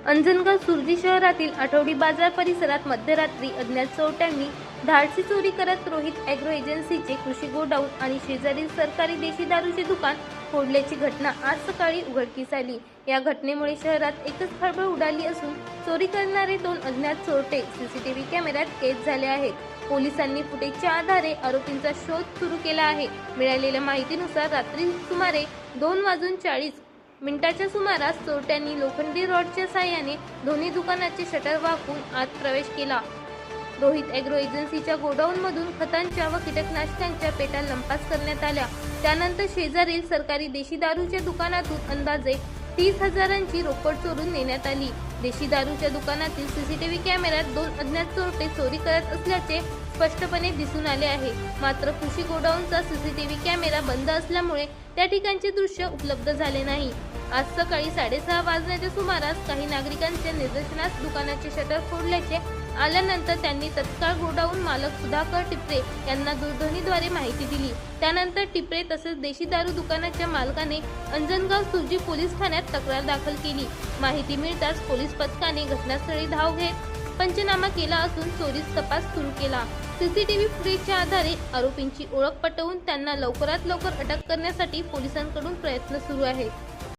अंजनगाव सुर्जी शहरातील आठवडी बाजार परिसरात मध्यरात्री अज्ञात चोरट्यांनी धाडसी चोरी करत रोहित ॲग्रो एजन्सीचे कृषी गोडाऊन आणि शेजारील सरकारी देशी दारूचे दुकान फोडल्याची घटना आज सकाळी उघडकीस आली। या घटनेमुळे शहरात एकच खळबळ उडाली असून चोरी करणारे दोन अज्ञात चोरटे सीसीटीव्ही कॅमेऱ्यात कैद झाले आहेत। पोलिसांनी फुटेजच्या आधारे आरोपींचा शोध सुरू केला आहे। मिळालेल्या माहितीनुसार रात्री सुमारे 2:40 सुमारास चोरट्यांनी लोखंडी रॉडच्या साहाय्याने दोन्ही दुकानाचे शटर वाकवून आत प्रवेश केला। रोहित ॲग्रो एजन्सीच्या गोडाऊनमधून खतांच्या व कीटकनाशकांच्या पेट्या लंपास करण्यात आल्या। त्यानंतर शेजारील सरकारी देशी दारूच्या दुकानातून अंदाजे 30,000ची रोकड चोरून नेण्यात आली। देशी दारूच्या दुकानातील सीसीटीव्ही कॅमेऱ्यात दोन अज्ञात चोरटे चोरी करत असल्याचे स्पष्टपणे दिसून आले आहे। मात्र कृषी गोडाऊनचा सीसीटीव्ही कॅमेरा बंद असल्यामुळे त्या ठिकाणचे दृश्य उपलब्ध झाले नाही। आज सकाळी 6:30 वाजण्याच्या सुमारास काही नागरिकांच्या निदर्शनास दुकानाचे शटर फोडल्याचे आल्यानंतर त्यांनी तत्काळ गोडाऊन मालक सुधाकर टिपरे यांना दूरध्वनीद्वारे माहिती दिली। त्यानंतर टिपरे तसेच देशी दारू दुकानाच्या मालकाने अंजनगाव सुर्जी पोलीस ठाण्यात तक्रार दाखल केली। माहिती मिळताच पोलीस पथकाने घटनास्थळी धाव घेत पंचनामा केला असून चोरीस तपास सुरू केला। सीसीटीव्ही फुटेजच्या आधारे आरोपींची ओळख पटवून त्यांना लवकरात लवकर अटक करण्यासाठी पोलिसांकडून प्रयत्न सुरू आहेत।